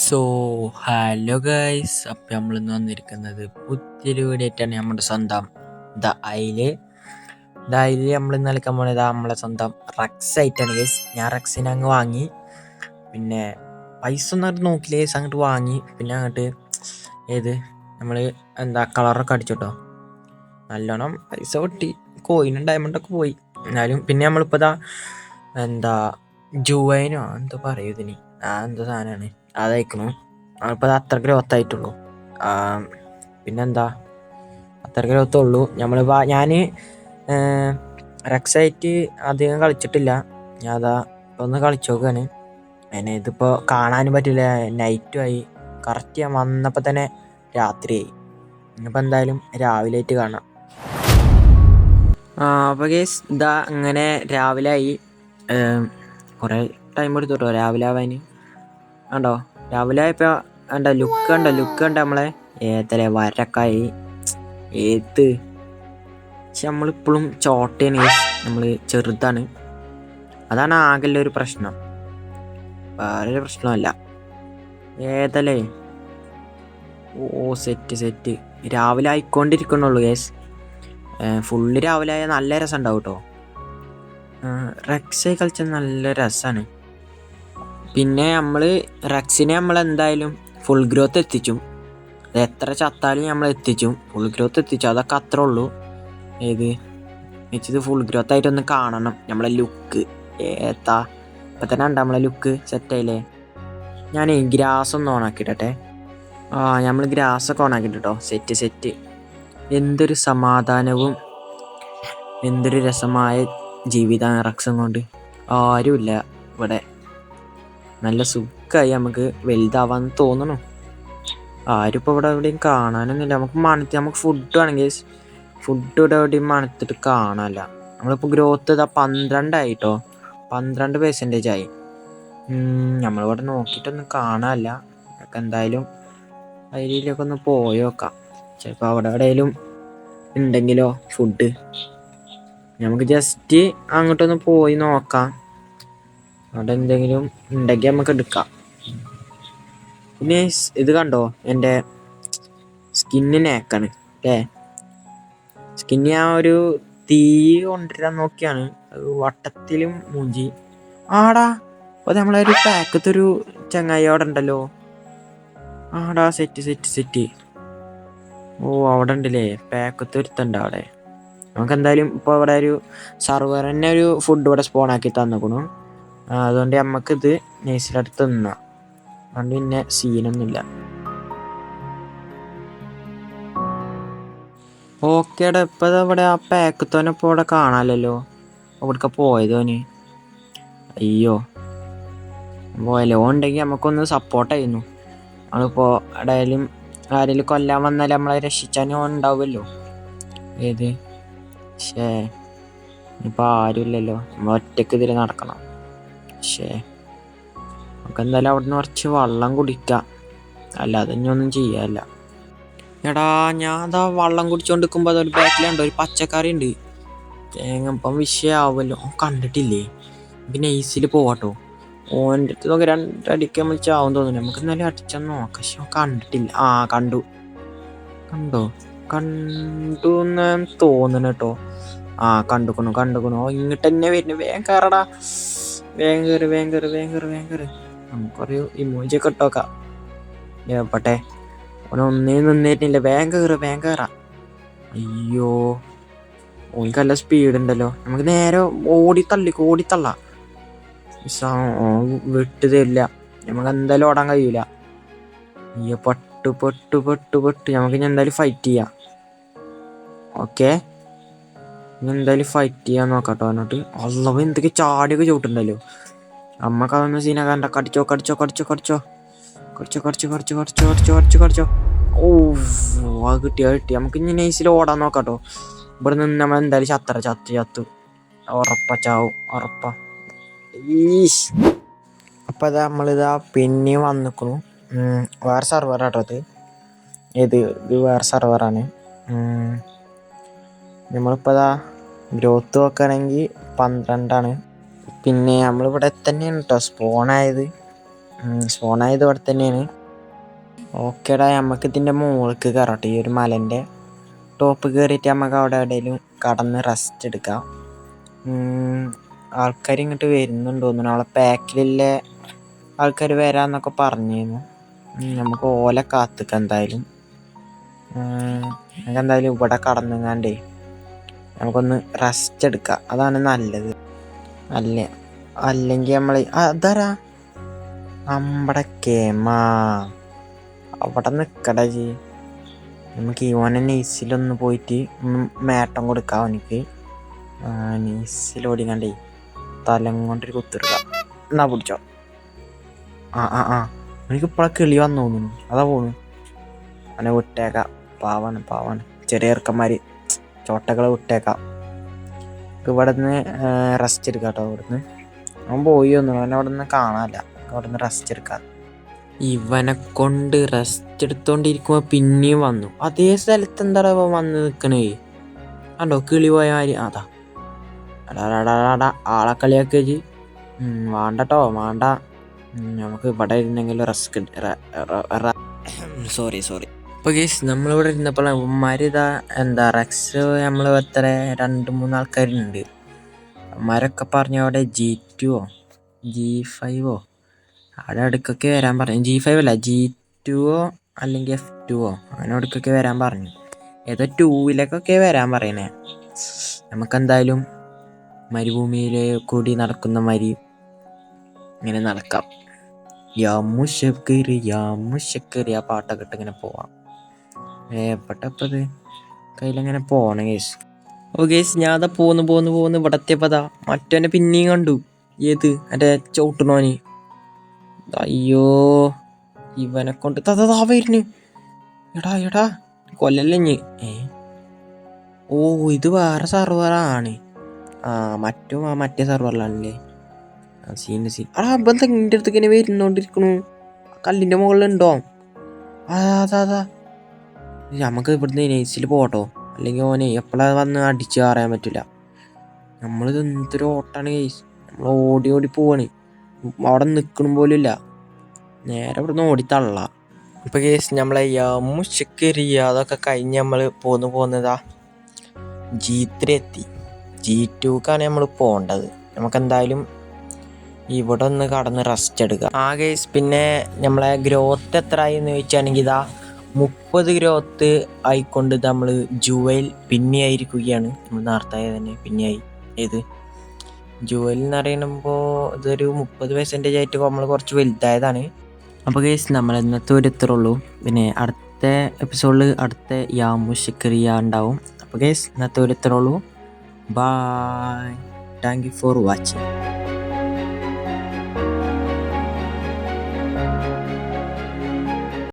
So hello guys, അപ്പം നമ്മളിന്ന് വന്നിരിക്കുന്നത് പുതിയൊരു വീഡിയോ ആയിട്ടാണ്. നമ്മുടെ സ്വന്തം ദ ഐല് നമ്മൾ ഇന്ന് കളിക്കാൻ പോണത് നമ്മളെ സ്വന്തം റക്സ് ആയിട്ടാണ് ഗൈസ്. ഞാൻ റക്സിനെ അങ്ങ് വാങ്ങി, പിന്നെ പൈസ ഒന്നും അങ്ങോട്ട് നോക്കില്ല ഗൈസ്, അങ്ങോട്ട് വാങ്ങി. പിന്നെ അങ്ങോട്ട് നമ്മൾ കളറൊക്കെ അടിച്ചോട്ടോ, നല്ലോണം പൈസ പൊട്ടി, കോയിനും ഡയമണ്ടൊക്കെ പോയി. എന്നാലും പിന്നെ നമ്മളിപ്പോൾ ജുവൈനോ എന്തോ പറയൂ ഇതിന്, എന്തോ സാധനമാണ് അതയക്കണു. നമ്മളിപ്പോൾ അത്ര ഗ്രോത്ത് ആയിട്ടുള്ളൂ. പിന്നെന്താ അത്ര ഗ്രോത്തേ ഉള്ളൂ. ഞാൻ റക്സായിട്ട് അധികം കളിച്ചിട്ടില്ല. ഞാൻ ഇപ്പം ഒന്ന് കളിച്ചു നോക്കുകയാണ്. അതിനെ ഇതിപ്പോൾ കാണാനും പറ്റില്ല, നൈറ്റും ആയി. കറക്റ്റ് ഞാൻ വന്നപ്പോൾ തന്നെ രാത്രിയായി. ഇനിയിപ്പോൾ എന്തായാലും രാവിലെ ആയിട്ട് കാണാം. അപ്പോൾ ഗേസ് അങ്ങനെ രാവിലെ ആയി. കുറേ ടൈം എടുത്തു കേട്ടോ രാവിലെ ആവാൻ. കണ്ടോ, രാവിലെ ആയപ്പോൾ ലുക്ക് കണ്ട നമ്മളെ വരക്കായി പക്ഷെ നമ്മളിപ്പോഴും ചോട്ടയാണ് ഗേസ്, നമ്മൾ ചെറുതാണ്. അതാണ് ആകെയുള്ള ഒരു പ്രശ്നം, വേറൊരു പ്രശ്നമല്ല. ഏതല്ലേ സെറ്റ് രാവിലെ ആയിക്കൊണ്ടിരിക്കണുള്ളൂ ഗേസ്. ഫുള്ള് രാവിലെ ആയാൽ നല്ല രസം ഉണ്ടാവും കേട്ടോ. റക്സ് കളിച്ചാൽ നല്ല രസമാണ്. പിന്നെ റക്സിനെ നമ്മളെന്തായാലും ഫുൾ ഗ്രോത്ത് എത്തിച്ചും, എത്ര ചത്താലും നമ്മൾ എത്തിച്ചും, ഫുൾ ഗ്രോത്ത് എത്തിച്ചു. അതൊക്കെ അത്രേ ഉള്ളൂ. ഇത് ഫുൾ ഗ്രോത്ത് ആയിട്ടൊന്ന് കാണണം നമ്മളെ ലുക്ക്. ഇപ്പം തന്നെ ഉണ്ട് നമ്മളെ ലുക്ക് സെറ്റായില്ലേ. ഞാൻ ഗ്രാസ് ഒന്ന് ഓണാക്കിയിട്ടെ. നമ്മൾ ഗ്രാസൊക്കെ ഓണാക്കിട്ടോ. സെറ്റ് എന്തൊരു സമാധാനവും എന്തൊരു രസമായ ജീവിതമാണ് റക്സും കൊണ്ട്. ആരുമില്ല ഇവിടെ, നല്ല സുഖമായി നമുക്ക് വലുതാവാന്ന് തോന്നണു. ആരും ഇപ്പോൾ ഇവിടെ എവിടെയും കാണാനൊന്നുമില്ല. നമുക്ക് ഫുഡ് വേണമെങ്കിൽ ഫുഡ് ഇവിടെ എവിടെയും മണത്തിട്ട് കാണാനില്ല. നമ്മളിപ്പോൾ ഗ്രോത്ത് 12 ആയിട്ടോ, 12% ആയി. നമ്മളിവിടെ നോക്കിയിട്ടൊന്നും കാണാനില്ല. നമുക്ക് എന്തായാലും അതിലേക്ക് ഒന്ന് പോയി നോക്കാം. ചിലപ്പോൾ അവിടെ എവിടെയെങ്കിലും ഉണ്ടെങ്കിലോ ഫുഡ്. നമുക്ക് ജസ്റ്റ് അങ്ങോട്ടൊന്ന് പോയി നോക്കാം, അവിടെ എന്തെങ്കിലും ഉണ്ടെങ്കിൽ നമുക്ക് എടുക്കാം. പിന്നെ ഇത് കണ്ടോ, എൻ്റെ സ്കിന്ന് നേക്കാണ് അല്ലേ. സ്കിന്ന് ഞാൻ ഒരു തീ കൊണ്ടുവരാൻ നോക്കിയാണ്, വട്ടത്തിലും മൂഞ്ചി. ആടാ, അപ്പോൾ നമ്മളൊരു പാക്കത്തൊരു ചങ്ങായി അവിടെ ഉണ്ടല്ലോ. ആടാ സെറ്റ്. അവിടെ ഉണ്ടല്ലേ, പാക്കത്ത് ഒരുത്തുണ്ട് അവിടെ. നമുക്ക് എന്തായാലും ഇപ്പോൾ അവിടെ ഒരു സർവർ തന്നെ ഒരു ഫുഡ് ഇവിടെ സ്പോണാക്കി തന്നേക്കണു. അതുകൊണ്ട് നമുക്കിത് നൈസിലടുത്ത് തിന്നാം. അതുകൊണ്ട് പിന്നെ സീനൊന്നുമില്ല. ഓക്കേടാ, ഇപ്പം ഇവിടെ ആ പാക്കത്തോനെ ഇപ്പോൾ ഇവിടെ കാണാമല്ലോ. അവിടേക്ക് പോയതോന്. അയ്യോ, പോയല്ലോ. ഉണ്ടെങ്കിൽ നമുക്കൊന്ന് സപ്പോർട്ടായിരുന്നു. നമ്മളിപ്പോൾ ആരെങ്കിലും കൊല്ലാൻ വന്നാൽ നമ്മളെ രക്ഷിച്ചാനും ഉണ്ടാവുമല്ലോ. ഇപ്പം ആരുമില്ലല്ലോ, നമ്മൾ ഒറ്റയ്ക്ക് ഇതിൽ നടക്കണം. നമുക്ക് എന്തായാലും അവിടെ നിന്ന് കുറച്ച് വെള്ളം കുടിക്കാം, അല്ലാതെ ഇനി ഒന്നും ചെയ്യാല്ല. എടാ, ഞാൻ വെള്ളം കുടിച്ചോണ്ടിരിക്കുമ്പോൾ അതൊരു ബാക്കിലുണ്ടോ ഒരു പച്ചക്കറി ഉണ്ട്. തേങ്ങപ്പം വിഷയമാവുമല്ലോ. കണ്ടിട്ടില്ലേ, പിന്നെ ഈസിൽ പോവാട്ടോ. ഓൻ്റെ അടുത്ത് നോക്കി 2 അടിക്കാൻ വിളിച്ചാവും തോന്നുന്നു. നമുക്ക് എന്നാലും അടിച്ചെന്ന് നോക്കാം. പക്ഷെ കണ്ടിട്ടില്ല. കണ്ടു എന്ന് തോന്നുന്നു കേട്ടോ. കണ്ടുക്കണു. ഇങ്ങോട്ട് തന്നെ വരുന്നു. വേഗം കയറടാ, വേഗം കയറി. നമുക്കൊരു ഇമോജിയൊക്കെ ഇട്ടോക്കാം. എപ്പട്ടെ, ഓനൊന്നിനും നിന്നിട്ടില്ല. വേഗം കയറാം. അയ്യോ, ഓനിക്ക് നല്ല സ്പീഡ് ഉണ്ടല്ലോ. നമുക്ക് നേരെ ഓടിത്തള്ളാം. വിട്ടു തരില്ല. നമുക്ക് എന്തായാലും ഓടാൻ കഴിയൂല. അയ്യോ, പെട്ടു. നമുക്ക് ഇനി എന്തായാലും ഫൈറ്റ് ചെയ്യാം. ഓക്കെ, ഇനി എന്തായാലും ഫൈറ്റ് ചെയ്യാൻ നോക്കാട്ടോ. എന്നിട്ട് അള്ളവ എന്തൊക്കെ ചാടിയൊക്കെ ചവിട്ടുണ്ടല്ലോ. അമ്മക്ക് അതൊന്നും സീനാക്കാണ്ട. കടിച്ചോ. അത് കിട്ടി. നമുക്ക് ഇനി നൈസിൽ ഓടാൻ നോക്കാട്ടോ. ഇവിടെ നിന്ന് നമ്മൾ എന്തായാലും ചത്തു ഉറപ്പാ. അപ്പം നമ്മളിതാ പിന്നെയും വന്നിക്കണു. വേറെ സർവറാട്ടോ ഇത് വേറെ സർവറാണ്. നമ്മളിപ്പോൾ ഗ്രോത്ത് നോക്കുകയാണെങ്കിൽ 12 ആണ്. പിന്നെ നമ്മളിവിടെ തന്നെയാണ് കേട്ടോ സ്പോണായത്. സ്പോണായത് ഇവിടെ തന്നെയാണ്. ഓക്കേടാ, നമുക്ക് ഇതിൻ്റെ മുകൾക്ക് കയറട്ടെ. ഈ ഒരു മലൻ്റെ ടോപ്പ് കയറിയിട്ട് നമുക്ക് അവിടെ എവിടെയെങ്കിലും കടന്ന് റെസ്റ്റ് എടുക്കാം. ആൾക്കാർ ഇങ്ങോട്ട് വരുന്നുണ്ട് തോന്നുന്നു. നമ്മളെ പാക്കിലുള്ള ആൾക്കാർ വരാമെന്നൊക്കെ പറഞ്ഞിരുന്നു. നമുക്ക് ഓല കാത്തുക്കാം എന്തായാലും. നമുക്ക് എന്തായാലും ഇവിടെ കടന്നുങ്ങാണ്ടേ നമുക്കൊന്ന് റെസ്റ്റ് എടുക്കാം, അതാണ് നല്ലത്. അല്ലെങ്കിൽ നമ്മൾ അതാരാ നമ്മുടെ കേമാ അവിടെ നിൽക്കട ജി. നമുക്ക് ഇവനെ നെയ്സിലൊന്ന് പോയിട്ട് മേട്ടം കൊടുക്കാം അവനിക്ക്. നെയ്സിലോടിങ്ങാണ്ടേ തലം കൊണ്ടൊരു കുത്തിടുക. എന്നാ പിടിച്ചോ. എനിക്ക് ഇപ്പോഴാ കിളി വന്നു തോന്നുന്നു, അതാ പോണു. അവനെ വിട്ടേക്കാം. പാവാണ് ചെറിയ ഇറക്കന്മാർ ചോട്ടകളെ വിട്ടേക്കാം. ഇവിടെ നിന്ന് റെസ്റ്റ് എടുക്കാം കേട്ടോ. ഇവിടുന്ന് അവൻ പോയി വന്നു, അവനെ അവിടെ നിന്ന് കാണാനില്ല. അവിടെ നിന്ന് റെസ്റ്റ് എടുക്കാം. ഇവനെ കൊണ്ട് റെസ്റ്റ് എടുത്തോണ്ടിരിക്കുമ്പോ പിന്നെയും വന്നു. അതേ സ്ഥലത്ത് എന്താ വന്ന് നിൽക്കണേ കണ്ടോ, കിളി പോയ മാതിരി. അതാ അടാ ആളെ കളിയാക്കി വെച്ച് വേണ്ടട്ടോ, വേണ്ട. നമുക്ക് ഇവിടെ ഇരുന്നെങ്കിലും സോറി. അപ്പോൾ ഗൈസ് നമ്മളിവിടെ ഇരുന്നപ്പോൾ അവന്മാരിതാ റെക്സ് നമ്മൾ എത്ര 2-3 ആൾക്കാരുണ്ട്. അവന്മാരൊക്കെ പറഞ്ഞു അവിടെ G2 G5 അവിടെ അടുക്കൊക്കെ വരാൻ പറഞ്ഞു. G5 അല്ല, G2 അല്ലെങ്കിൽ F2 അങ്ങനെ അടുക്കൊക്കെ വരാൻ പറഞ്ഞു. ഏതോ 2-ലൊക്കെ വരാൻ പറയണേ. നമുക്കെന്തായാലും മരുഭൂമിയിൽ കൂടി നടക്കുന്ന മാതിരി ഇങ്ങനെ നടക്കാം. യാമുശക്കറി ആ പാട്ടൊക്കെ ഇട്ട് ഇങ്ങനെ പോവാം. എവിടെപ്പത് കയ്യിലെങ്ങനെ പോണ കേസ്. ഓ കേസ് ഞാൻ അതാ പോന്ന് ഇവിടെ എത്തിയപ്പതാ മറ്റവനെ പിന്നെയും കണ്ടു. ഏത് എൻ്റെ ചവിട്ടണോന്. അയ്യോ ഇവനെ കൊണ്ട് തതാ വരുന്നു. എടാ കൊല്ലല്ലേ. ഓ ഇത് വേറെ സെർവറാണ്. മറ്റേ സെർവറിലാണല്ലേ. സീൻ അപ്പം തെങ്ങിൻ്റെ അടുത്ത് ഇങ്ങനെ വരുന്നോണ്ടിരിക്കണു. കല്ലിൻ്റെ മുകളിലുണ്ടോ? അതാ നമുക്ക് ഇവിടുന്ന് നെയ്സിൽ പോട്ടോ, അല്ലെങ്കിൽ ഓനെ എപ്പോഴാ വന്ന് അടിച്ച് അറിയാൻ പറ്റില്ല. നമ്മളിത് എന്തൊരു ഓട്ടാണ് കേസ്. നമ്മൾ ഓടി പോവാണ്. അവിടെ നിൽക്കണം പോലും ഇല്ല. നേരെ ഇവിടുന്ന് ഓടിത്തള്ള. ഇപ്പം കേസ് നമ്മളെ യമുശക്കറി അതൊക്കെ കഴിഞ്ഞ് നമ്മൾ പോന്നതാ G3 എത്തി. G2ക്കാണ് നമ്മൾ പോകേണ്ടത്. നമുക്കെന്തായാലും ഇവിടെ ഒന്ന് കടന്ന് റെസ്റ്റ് എടുക്കുക. കേസ് പിന്നെ നമ്മളെ ഗ്രോത്ത് എത്ര ആയി എന്ന് ചോദിച്ചാണെങ്കിൽ ഇതാ 30 ഗ്രോത്ത് ആയിക്കൊണ്ട് നമ്മൾ ജുവൽ പിന്നെയായിരിക്കുകയാണ്. നമ്മൾ നേരത്തെ തന്നെ പിന്നെയായി. ഏത് ജുവൽ എന്ന് പറയുമ്പോൾ ഇതൊരു 30% ആയിട്ട് നമ്മൾ കുറച്ച് വലുതായതാണ്. അപ്പോൾ കേസ് നമ്മൾ ഇന്നത്തെ ഒരു ഇത്രേ ഉള്ളൂ. പിന്നെ അടുത്ത എപ്പിസോഡിൽ അടുത്ത യാമുശക്കറി ഉണ്ടാവും. അപ്പോൾ കേസ് ഇന്നത്തെ ഒരു ഇത്രേ ഉള്ളൂ. Bye. Thank you for watching.